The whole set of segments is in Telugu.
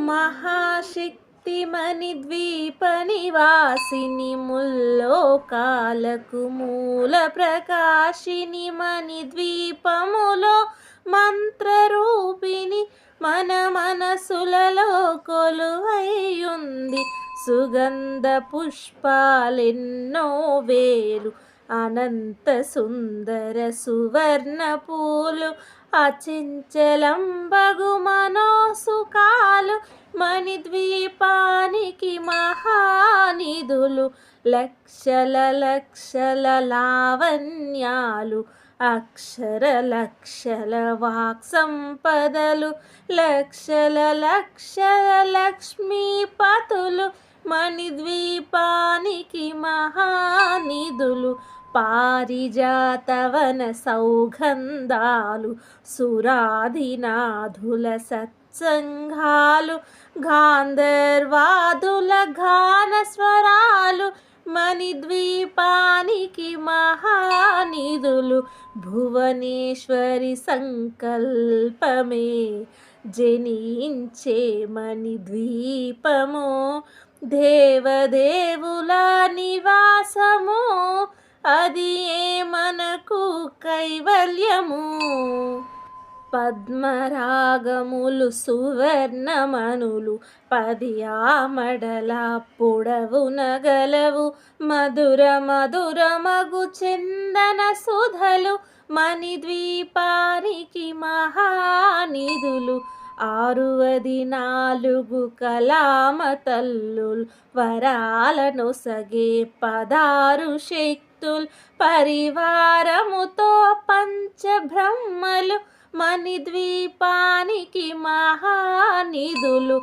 మహాశక్తిమణి ద్వీప నివాసిని ముల్లోకాలకు మూల ప్రకాశిని మణి ద్వీపములో మంత్రరూపిణి మన మనసులలో కొలువైయుంది. సుగంధ పుష్పాలెన్నో వేలు అనంత సుందర సువర్ణ పూలు అచంచలంబగు మనోసుకాలు మణిద్వీపానికి మహానిధులు. లక్షల లక్షల లావణ్యాలు అక్షర లక్షల వాక్సంపదలు లక్షల లక్షల లక్ష్మీపతులు మణిద్వీపానికి మహానిధులు. పారిజాతవన సౌగంధాలు సురాధినాథుల సత్సంగాలు గాంధర్వాదుల గాన స్వరాలు మణిద్వీపానికి మహానిధులు. భువనేశ్వరి సంకల్పమే జనించే మణిద్వీపము దేవదేవుల నివాసము అది ఏ మనకు కైవల్యము. పద్మరాగములు సువర్ణమణులు 10 ఆమడల పొడవున గలవు మధుర మధుర మగు చందన సుధలు మణిద్వీపానికి మహానిధులు. 64 కలామ తల్లులు వరాలను సగే 16 శక్తులు పరివారముతో పంచబ్రహ్మలు మణిద్వీపానికి మహానిధులు.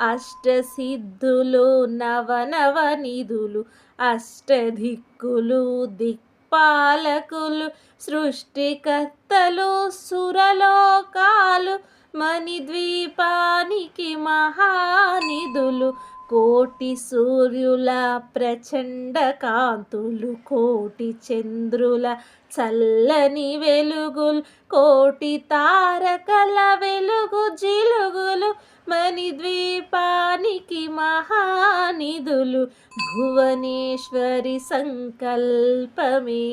అష్టసిద్ధులు నవనవనిధులు అష్టదిక్కులు దిక్పాలకులు సృష్టికర్తలు సురలోకాలు మణిద్వీపానికి మహానిధులు. కోటి సూర్యుల ప్రచండ కాంతులు కోటి చంద్రుల చల్లని వెలుగులు కోటి తారకల వెలుగు జిలుగులు మణిద్వీపానికి మహానిధులు. భువనేశ్వరి సంకల్పమే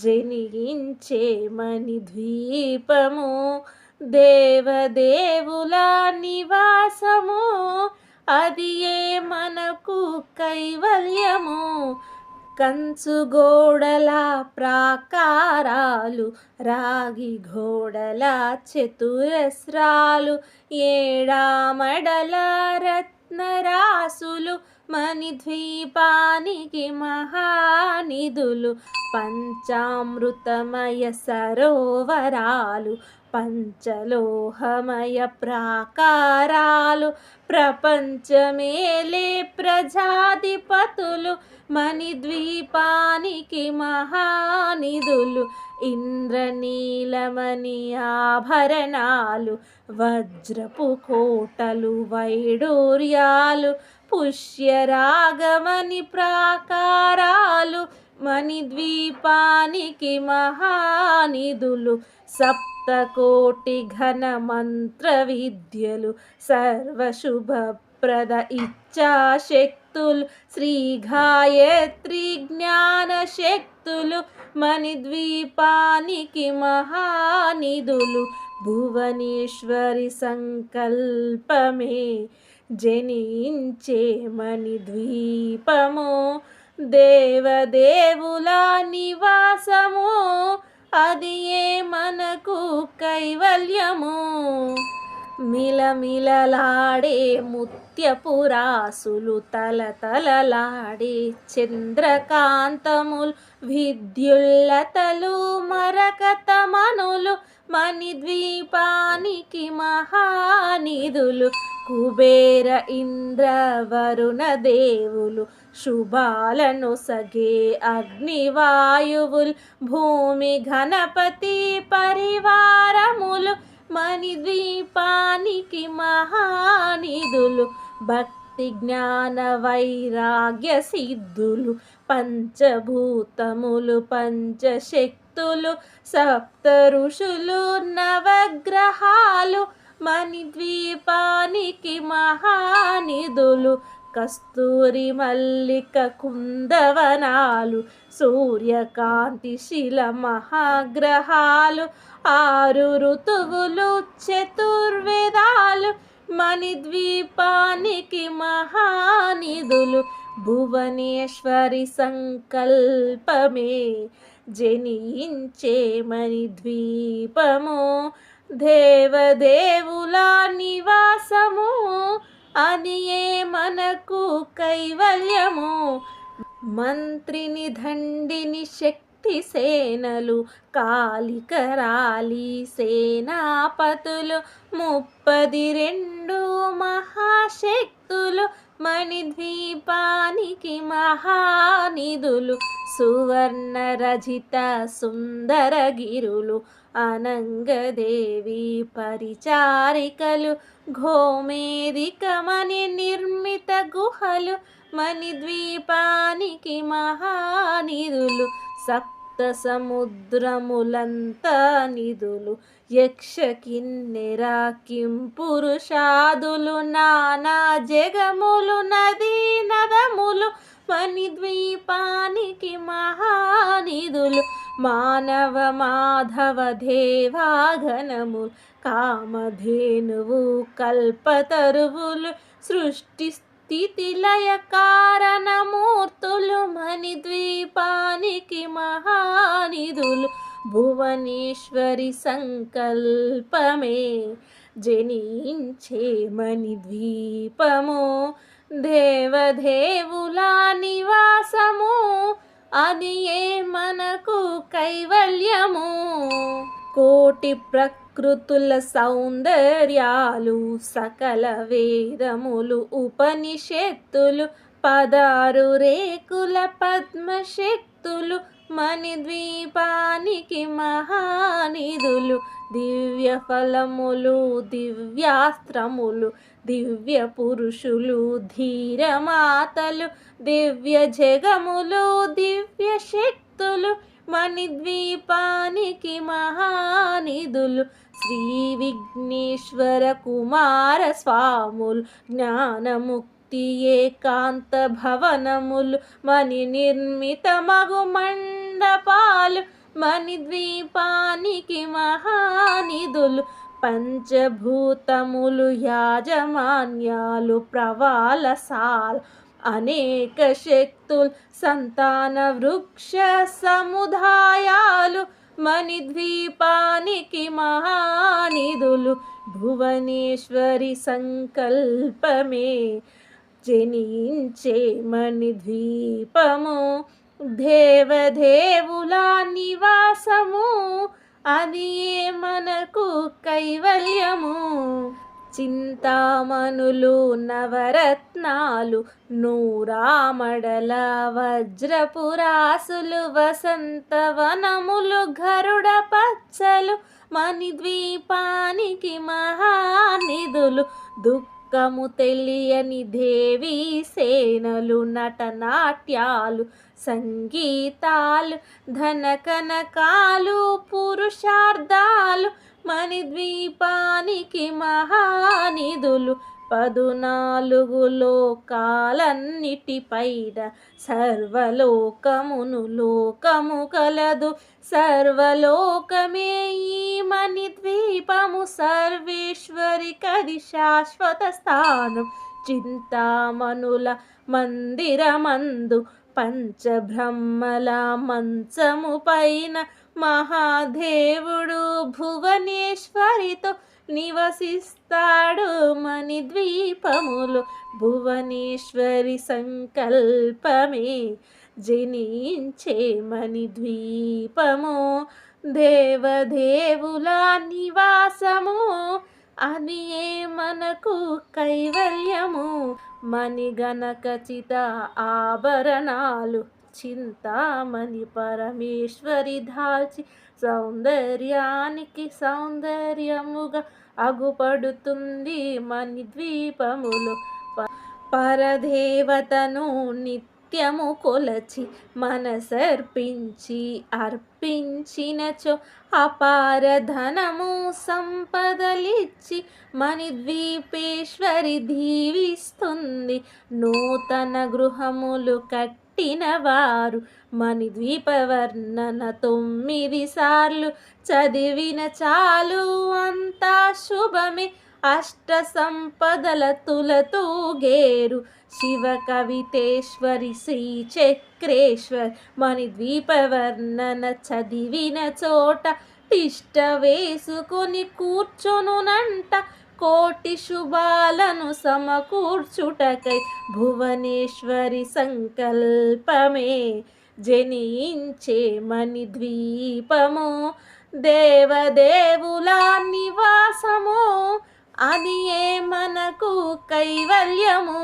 జనించే మణిద్వీపము దేవదేవుల నివాసము అది ఏ మనకు కైవల్యము. కంచుగోడల ప్రాకారాలు రాగి గోడల చతురస్రాలు ఏడామడల రత్నరాసులు మణిద్వీపానికి మహానిధులు. పంచామృతమయ సరోవరాలు పంచలోహమయ ప్రాకారాలు ప్రపంచమేలే ప్రజాధిపతులు మణిద్వీపానికి మహానిధులు. ఇంద్రనీలమణి ఆభరణాలు వజ్రపు కోటలు వైడూర్యాలు పుష్యరాగమణి ప్రాకారాలు మణిద్వీపానికి మహానిధులు. సప్తకోటి ఘన మంత్ర విద్యలు సర్వశుభప్రద ఇచ్ఛాశక్తులు శ్రీ గాయత్రి జ్ఞాన శక్తులు మణిద్వీపానికి మహానిధులు. భువనేశ్వరి సంకల్పమే జనించే మణిద్వీపము దేవదేవుల నివాసము అది ఏ మనకు కైవల్యము. మిలమిలలాడే ముత్యపురాసులు తలతలలాడే చంద్రకాంతములు విద్యుల్లతలు మరకతమనులు మణిద్వీపానికి మహానిధులు. కుబేర ఇంద్ర వరుణ దేవులు శుభాలను సగే అగ్నివాయువులు భూమి గణపతి పరివారములు మణిద్వీపానికి మహానిధులు. భక్తి జ్ఞాన వైరాగ్య సిద్ధులు పంచభూతములు పంచశక్తులు సప్త ఋషులు నవగ్రహాలు మణిద్వీపానికి మహానిధులు కస్తూరి మల్లిక కుందవనాలు సూర్యకాంతి శిల మహాగ్రహాలు 6 ఋతువులు చతుర్వేదాలు మణిద్వీపానికి మహానిధులు భువనేశ్వరి సంకల్పమే జనించే మణిద్వీపము దేవదేవుల నివాసము అదియే మనకు కైవల్యము మంత్రిని దండిని శక్తి సేనలు కాలికరాలి సేనాపతులు 32 మహాశక్తులు మణిద్వీపానికి మహానిధులు సువర్ణ రజిత సుందరగిరులు అనంగదేవి పరిచారికలు ఘోమేదికమని నిర్మిత గుహలు మణిద్వీపానికి మహానిధులు సప్త సముద్రములంతా నిధులు యక్ష కిన్నెర కింపురుషాదులు నానా జగములు నదీ నదములు మణిద్వీపానికి మహానిధులు మానవ మాధవ దేవాగణము కామధేనువు కల్పతరువులు సృష్టి స్థితి లయ కారణమూర్తులు మణిద్వీపానికి మహానిధులు భువనేశ్వరి సంకల్పమే జనించే మణిద్వీపము దేవదేవుల నివాసము అది ఏ మనకు కైవల్యము కోటి ప్రకృతుల సౌందర్యాలు సకల వేదములు ఉపనిషత్తులు 16 రేకుల పద్మశక్తులు మణిద్వీపానికి మహానిధులు దివ్య ఫలములు దివ్యాస్త్రములు దివ్య పురుషులు ధీరమాతలు దివ్య జగములు దివ్య శక్తులు మణిద్వీపానికి మహానిధులు శ్రీ విఘ్నేశ్వర కుమార స్వాములు జ్ఞానముక్తి ఏకాంత భవనములు మణి నిర్మిత మగు మండపాలు మణిద్వీపానికి మహానిధులు పంచభూతములు యాజమాన్యాలు ప్రవాళశాల అనేక శక్తులు సంతాన వృక్ష సముదాయాలు మణిద్వీపానికి మహానిధులు భువనేశ్వరి సంకల్పమే జనించే మణిద్వీపము దేవదేవుల నివాసము అది ఏ మనకు కైవల్యము చింతామణులు నవరత్నాలు నూరామడల వజ్రపురాసులు వసంతవనములు గరుడ పచ్చలు మణిద్వీపానికి మహానిధులు దుఃఖము తెలియని దేవీ సేనలు నటనాట్యాలు సంగీతాలు ధనకనకాలు పురుషార్థాలు మణిద్వీపానికి మహానిధులు 14 లోకాలన్నిటిపైన సర్వలోకమును లోకము కలదు సర్వలోకమే ఈ మణిద్వీపము సర్వేశ్వరి కది శాశ్వత స్థానం చింతామణుల మందిరమందు పంచబ్రహ్మల మంచము పైన మహాదేవుడు భువనేశ్వరితో నివసిస్తాడు మణిద్వీపములు భువనేశ్వరి సంకల్పమే జనించే మణిద్వీపము దేవదేవుల నివాసము అది ఏ మనకు కైవల్యము మణిగణకచిత ఆభరణాలు చింతామణి పరమేశ్వరి దాల్చి సౌందర్యానికి సౌందర్యముగా అగుపడుతుంది మణిద్వీపములు పరదేవతను నిత్య నిత్యము కొలచి మనసర్పించి అర్పించినచో అపార ధనము సంపదలిచ్చి మణిద్వీపేశ్వరి దీవిస్తుంది. నూతన గృహములు కట్టిన వారు మణిద్వీపవర్ణన 9 సార్లు చదివిన చాలు అంతా శుభమే. అష్ట సంపదల తులతూగేరు శివ కవితేశ్వరి శ్రీ చక్రేశ్వర్ మణిద్వీపవర్ణన చదివిన చోట తిష్ట వేసుకొని కూర్చొనునంట. కోటి శుభాలను సమకూర్చుటకై భువనేశ్వరి సంకల్పమే జనించే మణిద్వీపము. దేవదేవుల నివాసము అది ఏ మనకు కైవల్యము.